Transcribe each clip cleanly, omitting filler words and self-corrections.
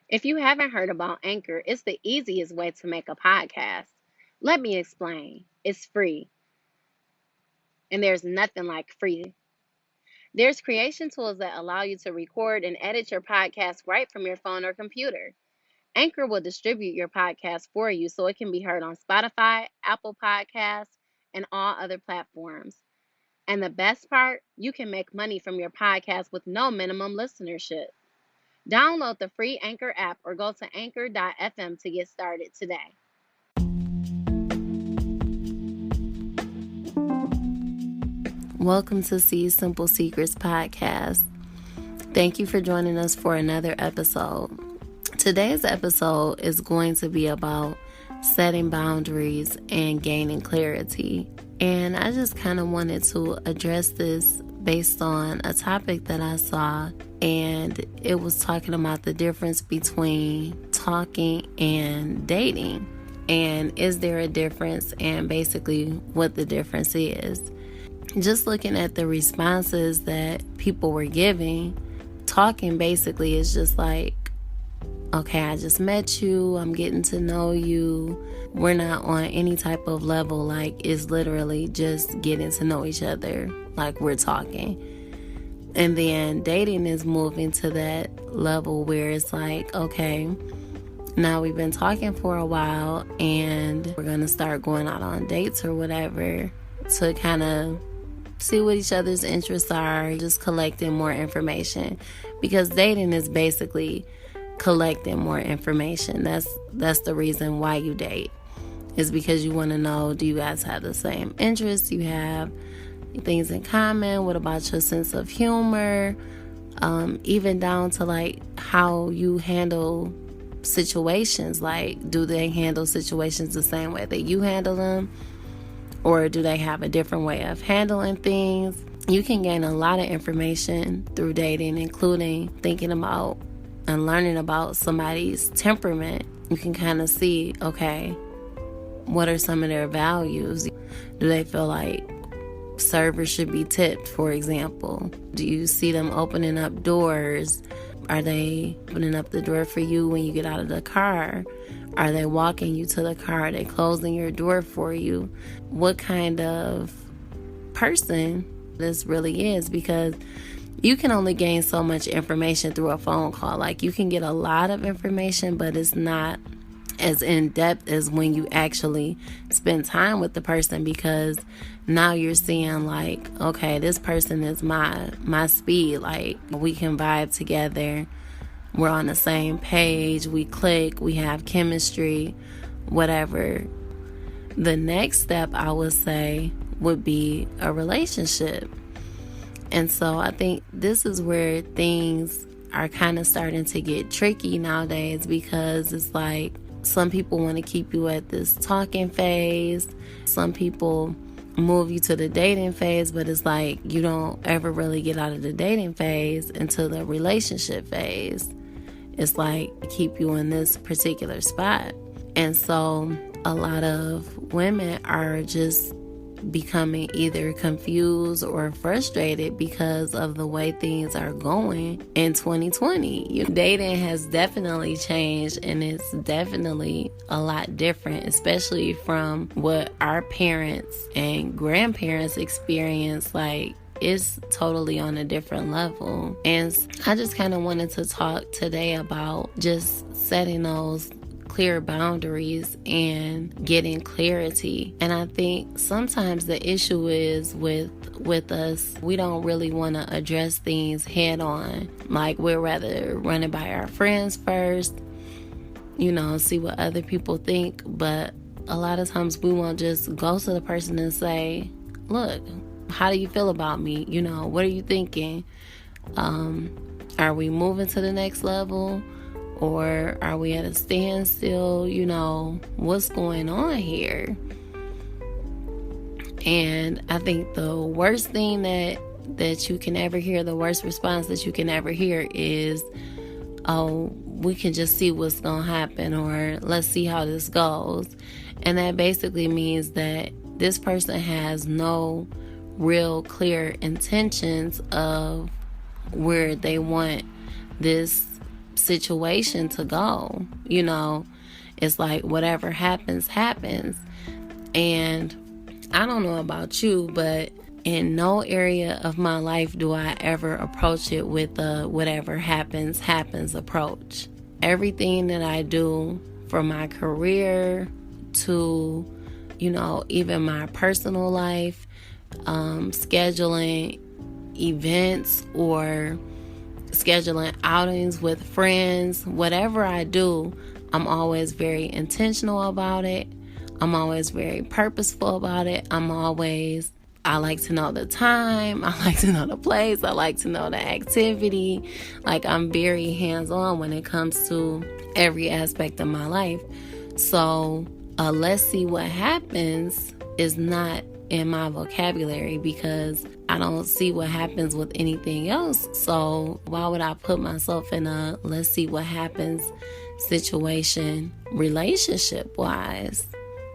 If you haven't heard about Anchor, it's the easiest way to make a podcast. Let me explain. It's free, and there's nothing like free. There's creation tools that allow you to record and edit your podcast right from your phone or computer. Anchor will distribute your podcast for you so it can be heard on Spotify, Apple Podcasts, and all other platforms. And the best part, you can make money from your podcast with no minimum listenership. Download the free Anchor app or go to anchor.fm to get started today. Welcome to See Simple Secrets podcast. Thank you for joining us for another episode. Today's episode is going to be about setting boundaries and gaining clarity. And I just kind of wanted to address this based on a topic that I saw, and it was talking about the difference between talking and dating. And is there a difference, and basically what the difference is. Just looking at the responses that people were giving, talking basically is just like, okay, I just met you, I'm getting to know you. We're not on any type of level, like it's literally just getting to know each other, like we're talking. And then dating is moving to that level where it's like, okay, now we've been talking for a while and we're going to start going out on dates or whatever to kind of see what each other's interests are, just collecting more information. Because dating is basically collecting more information. That's the reason why you date. Is because you want to know, do you guys have the same interests? You have things in common? What about your sense of humor? Even down to like how you handle situations. Like, do they handle situations the same way that you handle them? Or do they have a different way of handling things? You can gain a lot of information through dating, including thinking about and learning about somebody's temperament. You can kind of see, okay, what are some of their values? Do they feel like servers should be tipped, for example? Do you see them opening up doors? Are they opening up the door for you when you get out of the car? Are they walking you to the car? Are they closing your door for you? What kind of person this really is? Because you can only gain so much information through a phone call. Like, you can get a lot of information, but it's not as in-depth as when you actually spend time with the person, because now you're seeing like, okay, this person is my speed. Like, we can vibe together. We're on the same page. We click. We have chemistry, whatever. The next step, I would say, would be a relationship. And so I think this is where things are kind of starting to get tricky nowadays, because it's like some people want to keep you at this talking phase. Some people move you to the dating phase, but it's like you don't ever really get out of the dating phase into the relationship phase. It's like keep you in this particular spot. And so a lot of women are just becoming either confused or frustrated because of the way things are going in 2020. Dating has definitely changed, and it's definitely a lot different, especially from what our parents and grandparents experienced. Like, it's totally on a different level. And I just kind of wanted to talk today about just setting those clear boundaries and getting clarity. And I think sometimes the issue is with us, we don't really want to address things head on. Like, we'd rather run it by our friends first, see what other people think. But a lot of times we won't just go to the person and say, look, how do you feel about me? What are you thinking? Are we moving to the next level? Or are we at a standstill? What's going on here? And I think the worst thing that you can ever hear, the worst response that you can ever hear is, oh, we can just see what's going to happen, or let's see how this goes. And that basically means that this person has no real clear intentions of where they want this situation to go. It's like whatever happens, happens. And I don't know about you, but in no area of my life do I ever approach it with a whatever happens, happens approach. Everything that I do, from my career to, even my personal life, scheduling events or scheduling outings with friends, whatever I do, I'm always very intentional about it. I'm always very purposeful about it. I like to know the time. I like to know the place. I like to know the activity. Like, I'm very hands-on when it comes to every aspect of my life. So, let's see what happens is not in my vocabulary because I don't see what happens with anything else. So why would I put myself in a let's see what happens situation relationship wise?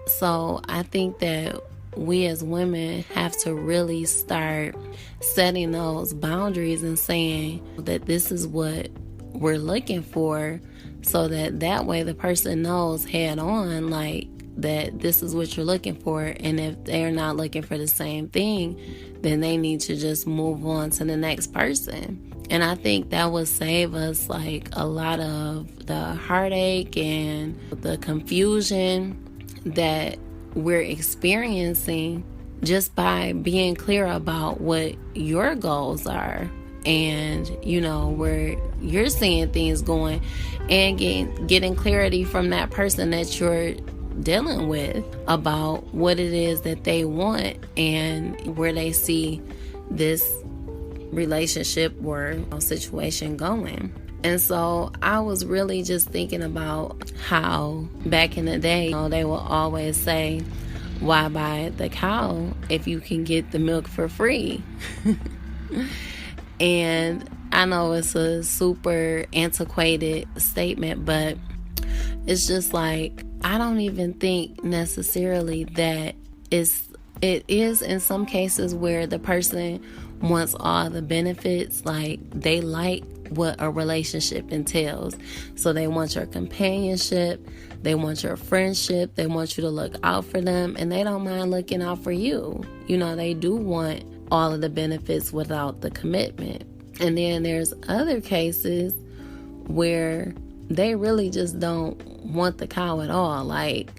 So I think that we as women have to really start setting those boundaries and saying that this is what we're looking for, so that way the person knows head on, like, that this is what you're looking for. And if they're not looking for the same thing, then they need to just move on to the next person. And I think that would save us like a lot of the heartache and the confusion that we're experiencing just by being clear about what your goals are. And where you're seeing things going, and getting clarity from that person that you're dealing with about what it is that they want and where they see this relationship or situation going. And so I was really just thinking about how back in the day, they will always say, why buy the cow if you can get the milk for free? And I know it's a super antiquated statement, but it's just like, I don't even think necessarily that it is in some cases where the person wants all the benefits, like they like what a relationship entails. So they want your companionship, they want your friendship, they want you to look out for them, and they don't mind looking out for you. They do want all of the benefits without the commitment. And then there's other cases where they really just don't want the cow at all. Like,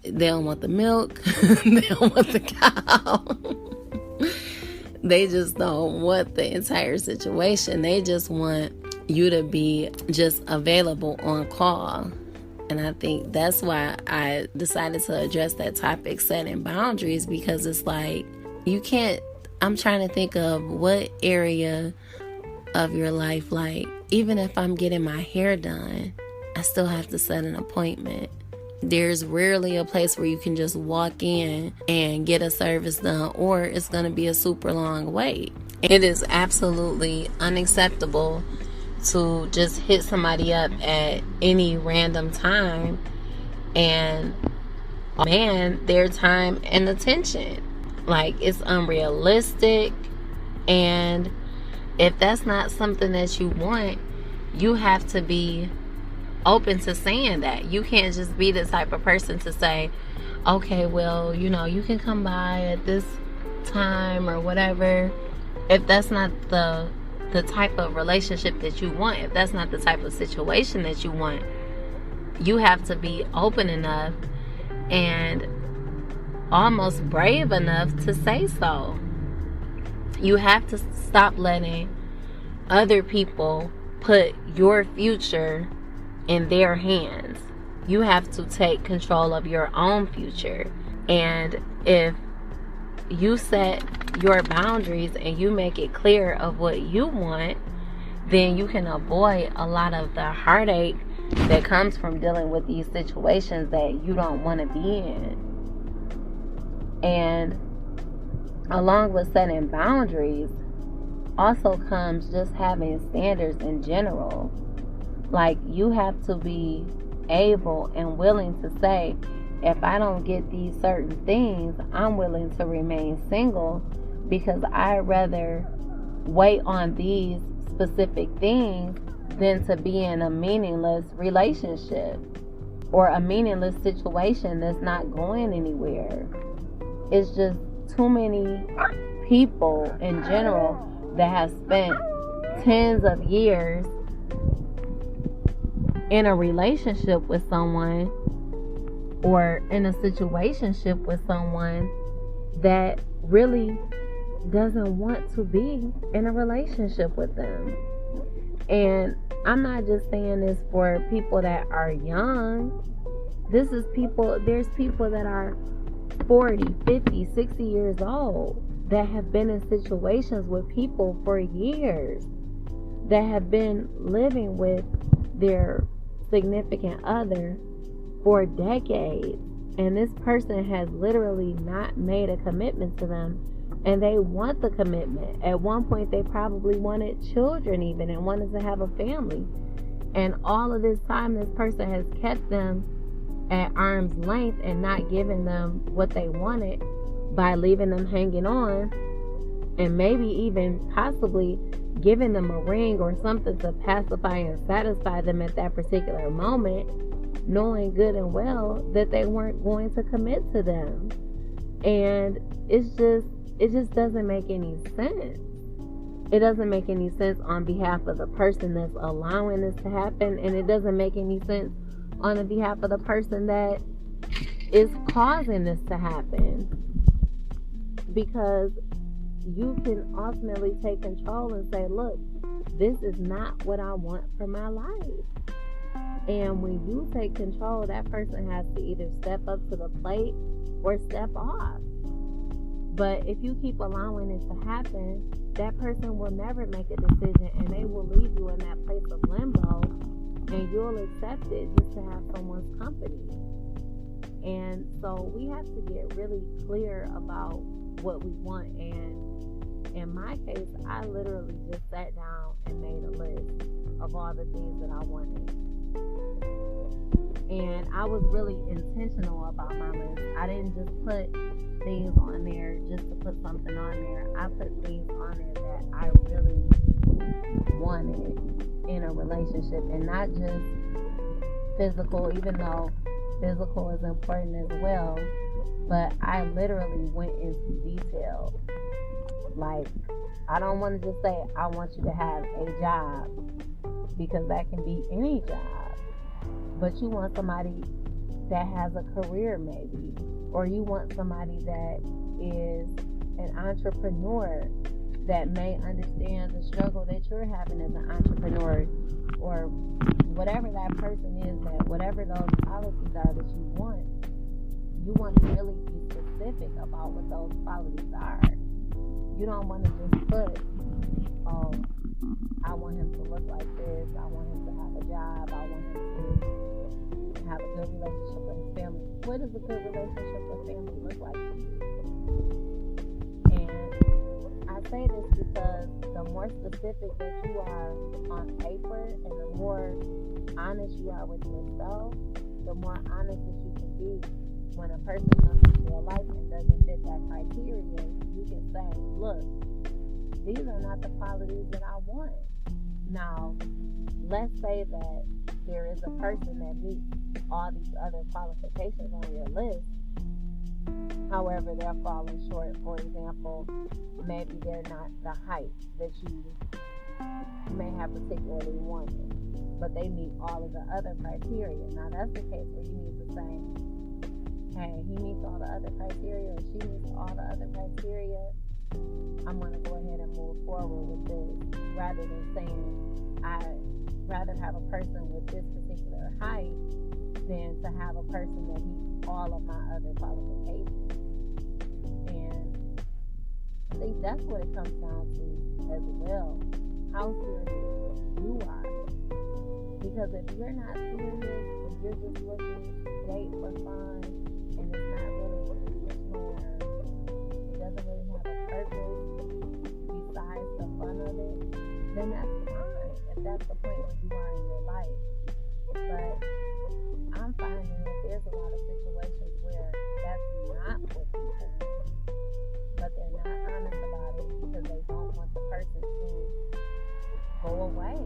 they don't want the milk, they don't want the cow. They just don't want the entire situation. They just want you to be just available on call. And I think that's why I decided to address that topic, setting boundaries, because it's like, you can't, I'm trying to think of what area of your life, like, even if I'm getting my hair done, I still have to set an appointment. There's rarely a place where you can just walk in and get a service done, or it's going to be a super long wait. It is absolutely unacceptable to just hit somebody up at any random time and demand their time and attention. Like, it's unrealistic. And if that's not something that you want, you have to be open to saying that. You can't just be the type of person to say, okay, well, you can come by at this time or whatever. If that's not the type of relationship that you want, if that's not the type of situation that you want, you have to be open enough and almost brave enough to say so. You have to stop letting other people put your future in their hands. You have to take control of your own future. And if you set your boundaries and you make it clear of what you want, then you can avoid a lot of the heartache that comes from dealing with these situations that you don't want to be in. And along with setting boundaries also comes just having standards in general. Like, you have to be able and willing to say, if I don't get these certain things, I'm willing to remain single, because I'd rather wait on these specific things than to be in a meaningless relationship or a meaningless situation that's not going anywhere. It's just too many people in general that have spent tens of years in a relationship with someone or in a situationship with someone that really doesn't want to be in a relationship with them. And I'm not just saying this for people that are young. There's people that are 40, 50, 60 years old that have been in situations with people for years, that have been living with their significant other for decades, and this person has literally not made a commitment to them, and they want the commitment. At one point they probably wanted children even, and wanted to have a family, and all of this time this person has kept them at arm's length and not giving them what they wanted by leaving them hanging on, and maybe even possibly giving them a ring or something to pacify and satisfy them at that particular moment, knowing good and well that they weren't going to commit to them. And it just doesn't make any sense. It doesn't make any sense on behalf of the person that's allowing this to happen, and it doesn't make any sense on the behalf of the person that is causing this to happen, because you can ultimately take control and say, look, this is not what I want for my life. And when you take control, that person has to either step up to the plate or step off. But if you keep allowing it to happen, that person will never make a decision, and they will leave you in that place of limbo, and you'll accept it just to have someone's company. And so we have to get really clear about what we want. And in my case, I literally just sat down and made a list of all the things that I wanted. And I was really intentional about my list. I didn't just put things on there just to put something on there. I put things on there that I really wanted in a relationship, and not just physical, even though physical is important as well. But I literally went into detail. Like, I don't want to just say, I want you to have a job, because that can be any job. But you want somebody that has a career maybe, or you want somebody that is an entrepreneur that may understand the struggle that you're having as an entrepreneur, or whatever that person is, that whatever those policies are that you want to really be specific about what those qualities are. You don't want to just put, oh, I want him to look like this, I want him to have a job, I want him to have a good relationship with his family. What does a good relationship with family look like to you? And I say this because the more specific that you are on paper, and the more honest you are with yourself, the more honest that you can be. When a person comes into your life and doesn't fit that criteria, you can say, look, these are not the qualities that I want. Now, let's say that there is a person that meets all these other qualifications on your list. However, they're falling short. For example, maybe they're not the height that you may have particularly wanted, but they meet all of the other criteria. Now, that's the case where you need to say, hey, he meets all the other criteria, or she meets all the other criteria, I'm going to go ahead and move forward with this, rather than saying I'd rather have a person with this particular height than to have a person that meets all of my other qualifications. And I think that's what it comes down to as well, how serious you are. Because if you're not serious, if you're just looking to date for fun, and it's not really intentional, or it doesn't really have a purpose besides the fun of it, then that's fine, if that's the point where you are in your life. But I'm finding that there's a lot of situations where that's not what people want, but they're not honest about it because they don't want the person to go away,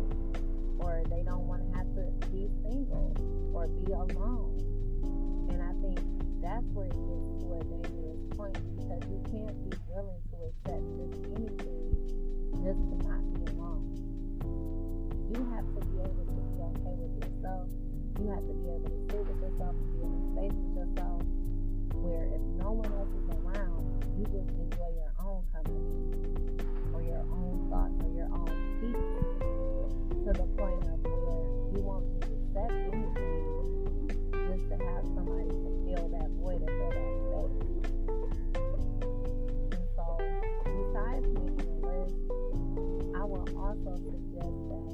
or or they don't want to have to be single or be alone. And I think that's where it gets to a dangerous point, because you can't be willing to accept just anything just to not be alone. You have to be able to be okay with yourself. You have to be able to sit with yourself and be in a space with yourself where if no one else is around, you just enjoy your own company or your own thoughts or your own peace, to the point of where you won't accept anything just to have somebody to fill that void or fill that space. And so, besides making a list, I will also suggest that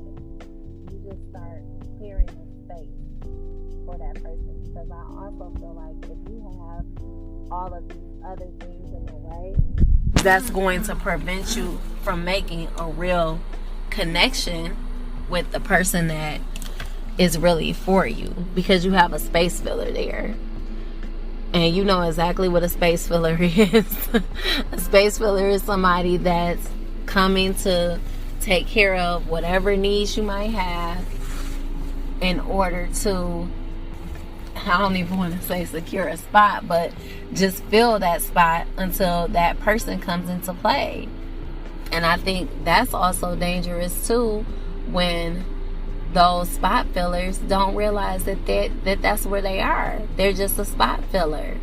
you just start clearing the space for that person, because I also feel like if you have all of these other things in the way, that's going to prevent you from making a real connection with the person that is really for you, because you have a space filler there. And you know exactly what a space filler is. A space filler is somebody that's coming to take care of whatever needs you might have in order to, I don't even want to say secure a spot, but just fill that spot until that person comes into play. And I think that's also dangerous too, when those spot fillers don't realize that that's where they are. They're just a spot filler.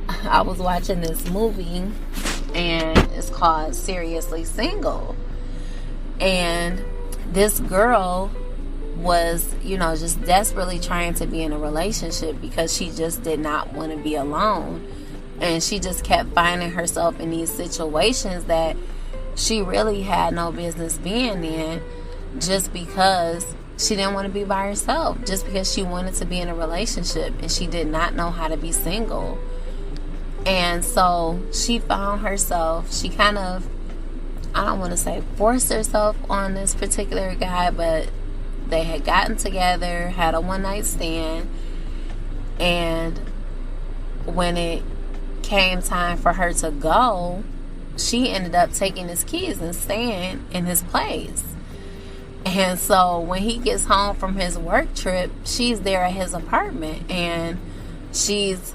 I was watching this movie, and it's called Seriously Single. And this girl was, just desperately trying to be in a relationship because she just did not want to be alone. And she just kept finding herself in these situations that she really had no business being in, just because she didn't want to be by herself, just because she wanted to be in a relationship and she did not know how to be single. And so she found herself, she kind of, I don't want to say forced herself on this particular guy, but they had gotten together, had a one-night stand, and when it came time for her to go, she ended up taking his keys and staying in his place. And so when he gets home from his work trip, she's there at his apartment, and she's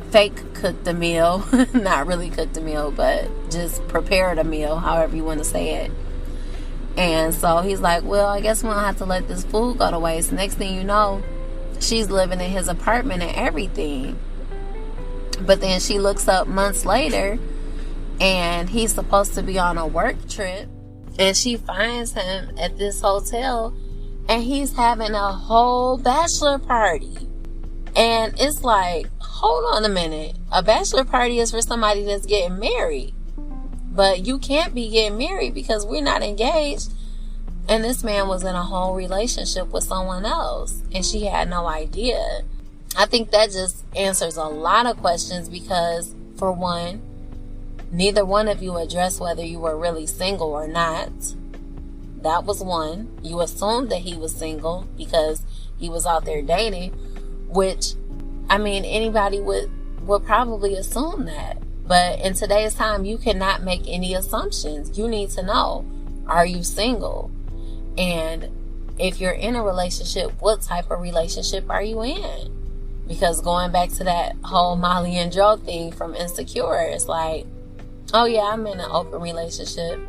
fake cooked a meal. Not really cooked a meal, but just prepared a meal, however you want to say it. And so he's like, well, I guess we don't have to let this food go to waste. Next thing you know, she's living in his apartment and everything. But then she looks up months later, and he's supposed to be on a work trip, and she finds him at this hotel, and he's having a whole bachelor party. And it's like, hold on a minute. A bachelor party is for somebody that's getting married. But you can't be getting married because we're not engaged. And this man was in a whole relationship with someone else, and she had no idea. I think that just answers a lot of questions, because, for one, neither one of you addressed whether you were really single or not. That was one. You assumed that he was single because he was out there dating, which, anybody would probably assume that. But in today's time, you cannot make any assumptions. You need to know, are you single? And if you're in a relationship, what type of relationship are you in? Because going back to that whole Molly and Joe thing from Insecure, it's like, oh yeah, I'm in an open relationship.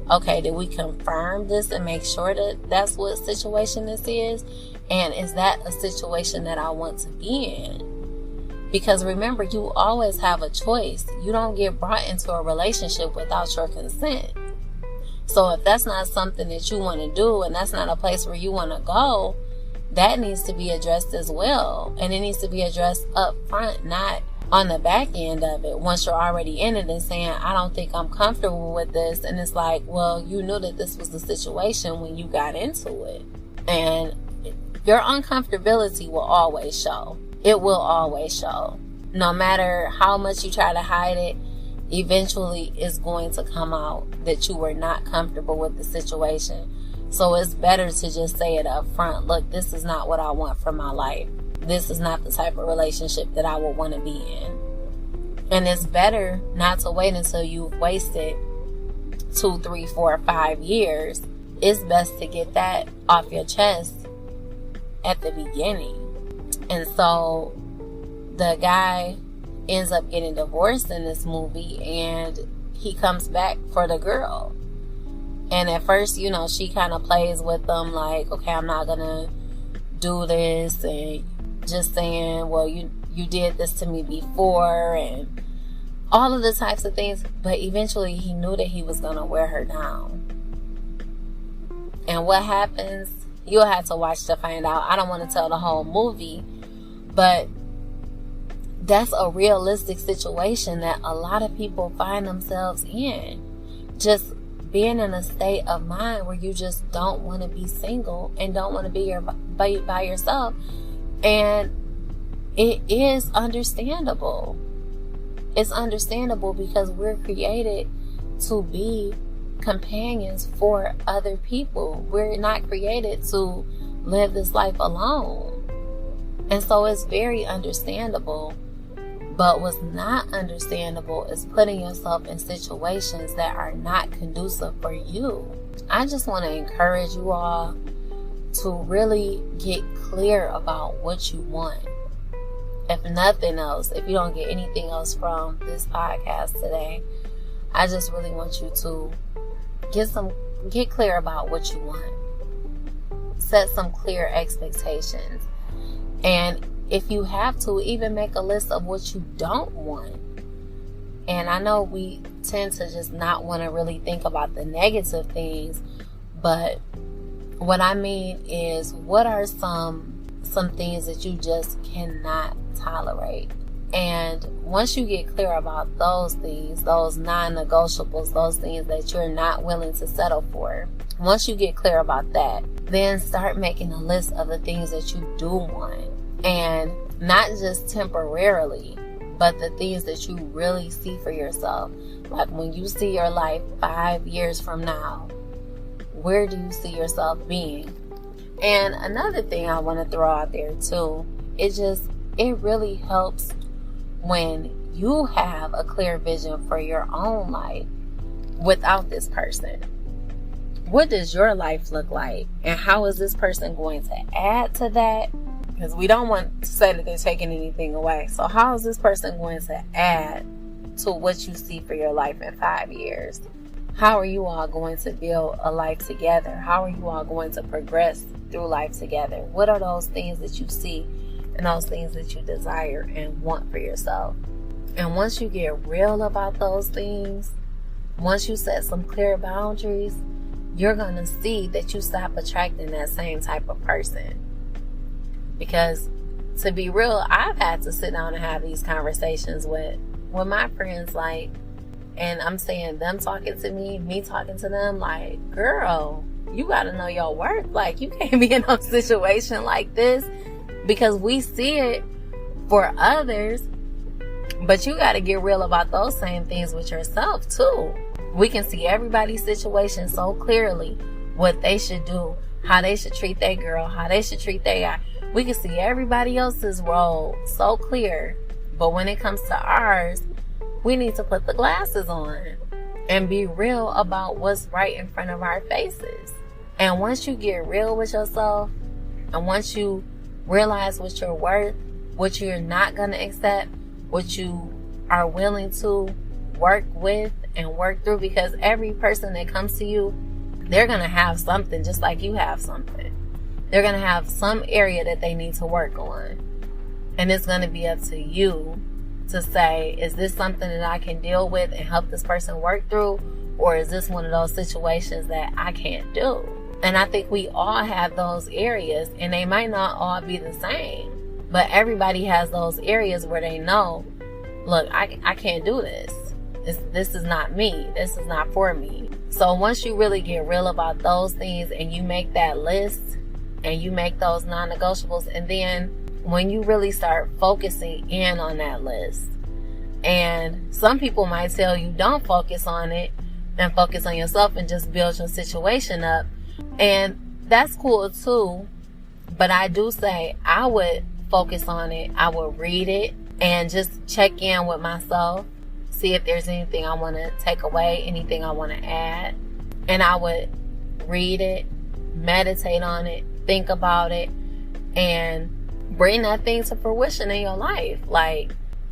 Okay, did we confirm this and make sure that that's what situation this is? And is that a situation that I want to be in? Because remember, you always have a choice. You don't get brought into a relationship without your consent. So if that's not something that you want to do, and that's not a place where you want to go, that needs to be addressed as well. And it needs to be addressed up front, not on the back end of it, once you're already in it and saying, I don't think I'm comfortable with this. And it's like, well, you knew that this was the situation when you got into it. And your uncomfortability will always show. It will always show. No matter how much you try to hide it, eventually it's going to come out that you were not comfortable with the situation. So it's better to just say it up front. Look, this is not what I want for my life. This is not the type of relationship that I would want to be in. And it's better not to wait until you've wasted 2, 3, 4, 5 years it's best to get that off your chest at the beginning. And so the guy ends up getting divorced in this movie, and he comes back for the girl. And at first, you know, she kind of plays with them like, okay, I'm not gonna do this, and just saying, well, you did this to me before, and all of the types of things. But eventually he knew that he was gonna wear her down. And what happens, you'll have to watch to find out. I don't want to tell the whole movie, but that's a realistic situation that a lot of people find themselves in. Just being in a state of mind where you just don't want to be single and don't want to be by yourself. And it is understandable. It's understandable because we're created to be companions for other people. We're not created to live this life alone. And so it's very understandable. But what's not understandable is putting yourself in situations that are not conducive for you. I just want to encourage you all to really get clear about what you want. If nothing else, if you don't get anything else from this podcast today, I just really want you to get clear about what you want. Set some clear expectations. And if you have to, even make a list of what you don't want. And I know we tend to just not want to really think about the negative things, but what I mean is, what are some things that you just cannot tolerate? And once you get clear about those things, those non-negotiables, those things that you're not willing to settle for, once you get clear about that, then start making a list of the things that you do want. And not just temporarily, but the things that you really see for yourself. Like when you see your life 5 years from now, where do you see yourself being? And another thing I want to throw out there too, it really helps when you have a clear vision for your own life without this person. What does your life look like? And how is this person going to add to that? Because we don't want to say that they're taking anything away. So how is this person going to add to what you see for your life in 5 years? How are you all going to build a life together? How are you all going to progress through life together? What are those things that you see and those things that you desire and want for yourself? And once you get real about those things, once you set some clear boundaries, you're going to see that you stop attracting that same type of person. Because to be real, I've had to sit down and have these conversations with my friends, like, and I'm saying them talking to me talking to them, like, girl, you got to know your worth. Like, you can't be in a situation like this, because we see it for others, but you got to get real about those same things with yourself too. We can see everybody's situation so clearly, what they should do, how they should treat their girl, how they should treat their guy. We can see everybody else's role so clear, but when it comes to ours, we need to put the glasses on and be real about what's right in front of our faces. And once you get real with yourself, and once you realize what you're worth, what you're not going to accept, what you are willing to work with and work through, because every person that comes to you, they're going to have something just like you have something. They're going to have some area that they need to work on. And it's going to be up to you to say, is this something that I can deal with and help this person work through? Or is this one of those situations that I can't do? And I think we all have those areas, and they might not all be the same. But everybody has those areas where they know, look, I can't do this. This is not me. This is not for me. So once you really get real about those things and you make that list and you make those non-negotiables, and then when you really start focusing in on that list, and some people might tell you don't focus on it and focus on yourself and just build your situation up, and that's cool too. But I do say I would focus on it. I would read it and just check in with myself, see if there's anything I want to take away, anything I want to add. And I would read it, meditate on it, think about it, and bring that thing to fruition in your life. Like,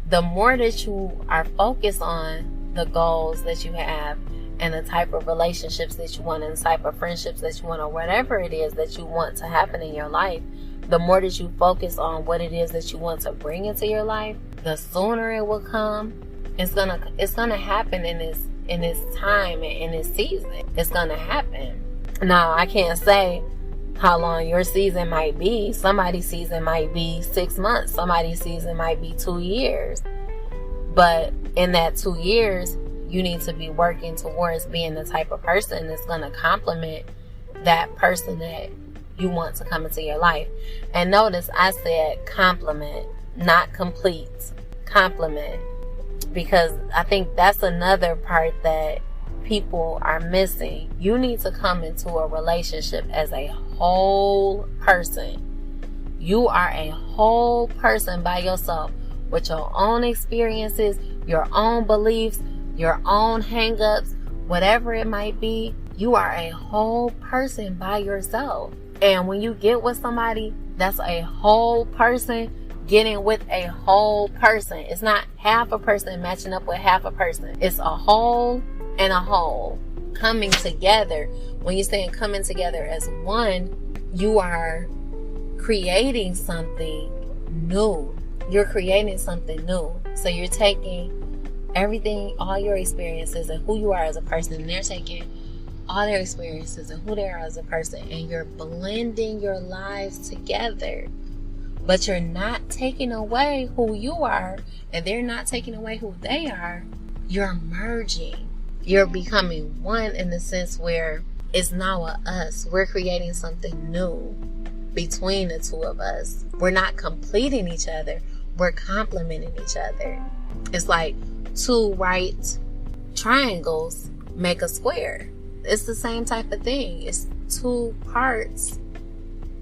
the more that you are focused on the goals that you have and the type of relationships that you want and the type of friendships that you want, or whatever it is that you want to happen in your life, the more that you focus on what it is that you want to bring into your life, the sooner it will come. It's gonna happen in this time and in this season. It's gonna happen. Now, I can't say how long your season might be. Somebody's season might be 6 months. Somebody's season might be 2 years. But in that 2 years, you need to be working towards being the type of person that's going to complement that person that you want to come into your life. And notice I said complement, not complete. Complement. Because I think that's another part that people are missing. You need to come into a relationship as a whole person. You are a whole person by yourself, with your own experiences, your own beliefs, your own hang-ups, whatever it might be. You are a whole person by yourself. And when you get with somebody that's a whole person, getting with a whole person. It's not half a person matching up with half a person. It's a whole and a whole coming together. When you're saying coming together as one, you are creating something new. You're creating something new. So you're taking everything, all your experiences and who you are as a person, and they're taking all their experiences and who they are as a person, and you're blending your lives together. But you're not taking away who you are, and they're not taking away who they are. You're merging. You're becoming one in the sense where it's now a us. We're creating something new between the two of us. We're not completing each other. We're complementing each other. It's like two right triangles make a square. It's the same type of thing. It's two parts,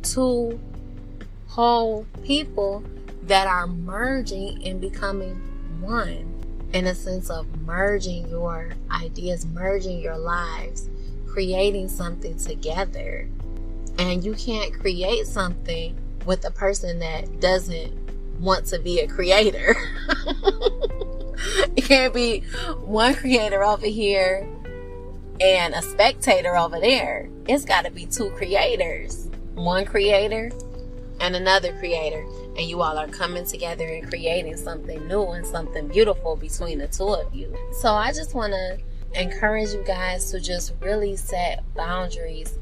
two whole people that are merging and becoming one, in a sense of merging your ideas, merging your lives, creating something together. And you can't create something with a person that doesn't want to be a creator. It can't be one creator over here and a spectator over there. It's got to be two creators, one creator and another creator, and you all are coming together and creating something new and something beautiful between the two of you. So I just want to encourage you guys to just really set boundaries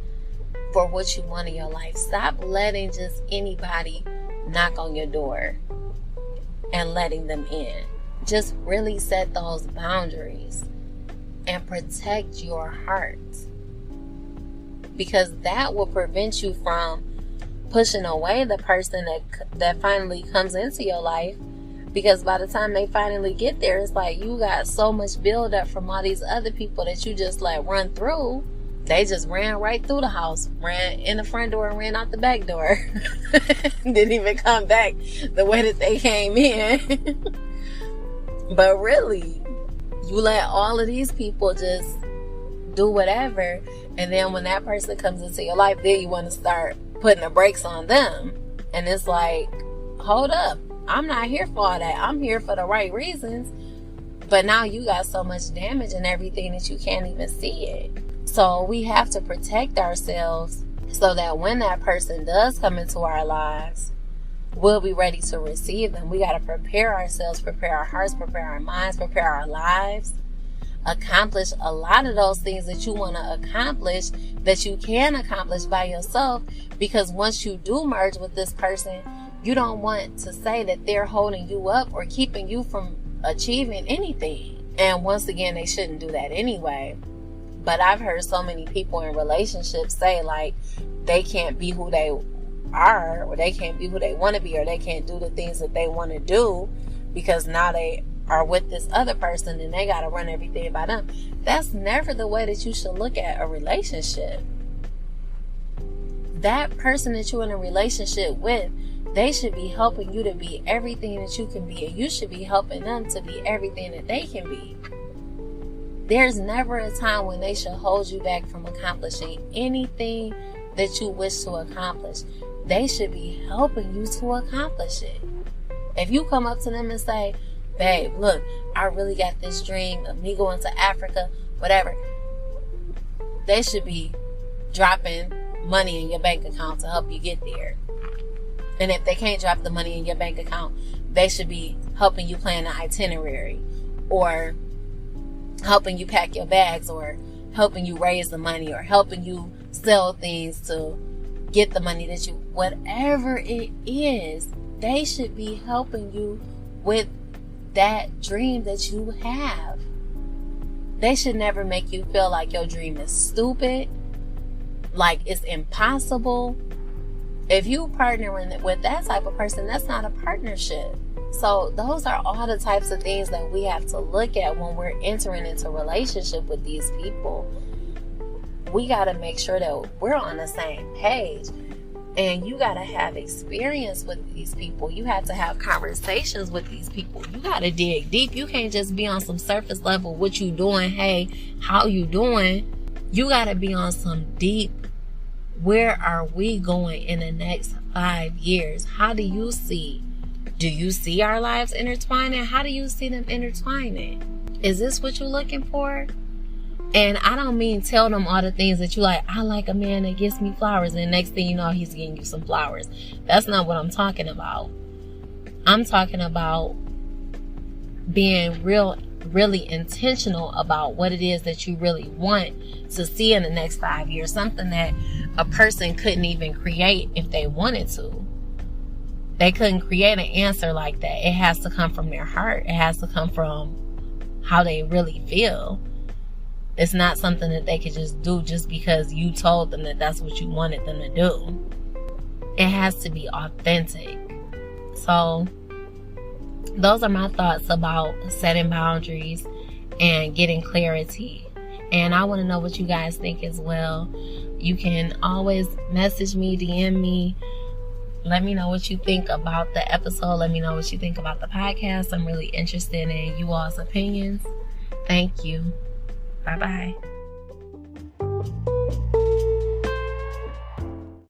for what you want in your life. Stop letting just anybody knock on your door and letting them in. Just really set those boundaries and protect your heart, because that will prevent you from pushing away the person that finally comes into your life. Because by the time they finally get there, it's like you got so much build up from all these other people that you just like run through. They just ran right through the house, ran in the front door and ran out the back door. Didn't even come back the way that they came in. But really, you let all of these people just do whatever, and then when that person comes into your life, then you want to start putting the brakes on them. And it's like, hold up, I'm not here for all that. I'm here for the right reasons. But now you got so much damage and everything that you can't even see it. So we have to protect ourselves so that when that person does come into our lives, we'll be ready to receive them. We got to prepare ourselves, prepare our hearts, prepare our minds, prepare our lives, accomplish a lot of those things that you want to accomplish, that you can accomplish by yourself. Because once you do merge with this person, you don't want to say that they're holding you up or keeping you from achieving anything. And once again, they shouldn't do that anyway. But I've heard so many people in relationships say like they can't be who they are, or they can't be who they want to be, or they can't do the things that they want to do because now they are with this other person and they got to run everything by them. That's never the way that you should look at a relationship. That person that you're in a relationship with, they should be helping you to be everything that you can be, and you should be helping them to be everything that they can be. There's never a time when they should hold you back from accomplishing anything that you wish to accomplish. They should be helping you to accomplish it. If you come up to them and say, babe, look, I really got this dream of me going to Africa, whatever, they should be dropping money in your bank account to help you get there. And if they can't drop the money in your bank account, they should be helping you plan an itinerary, or helping you pack your bags, or helping you raise the money, or helping you sell things to get the money that you, whatever it is, they should be helping you with that dream that you have. They should never make you feel like your dream is stupid, like it's impossible. If you partnering with that type of person, that's not a partnership. So those are all the types of things that we have to look at when we're entering into a relationship with these people. We got to make sure that we're on the same page. And you got to have experience with these people. You have to have conversations with these people. You got to dig deep. You can't just be on some surface level. What you doing? Hey, how you doing? You got to be on some deep. Where are we going in the next 5 years? How do you see? Do you see our lives intertwining? How do you see them intertwining? Is this what you're looking for? And I don't mean tell them all the things that you like. I like a man that gives me flowers, and next thing you know, he's getting you some flowers. That's not what I'm talking about. I'm talking about being really intentional about what it is that you really want to see in the next 5 years. Something that a person couldn't even create if they wanted to. They couldn't create an answer like that. It has to come from their heart. It has to come from how they really feel. It's not something that they could just do just because you told them that that's what you wanted them to do. It has to be authentic. So those are my thoughts about setting boundaries and getting clarity. And I want to know what you guys think as well. You can always message me, DM me. Let me know what you think about the episode. Let me know what you think about the podcast. I'm really interested in you all's opinions. Thank you. Bye-bye.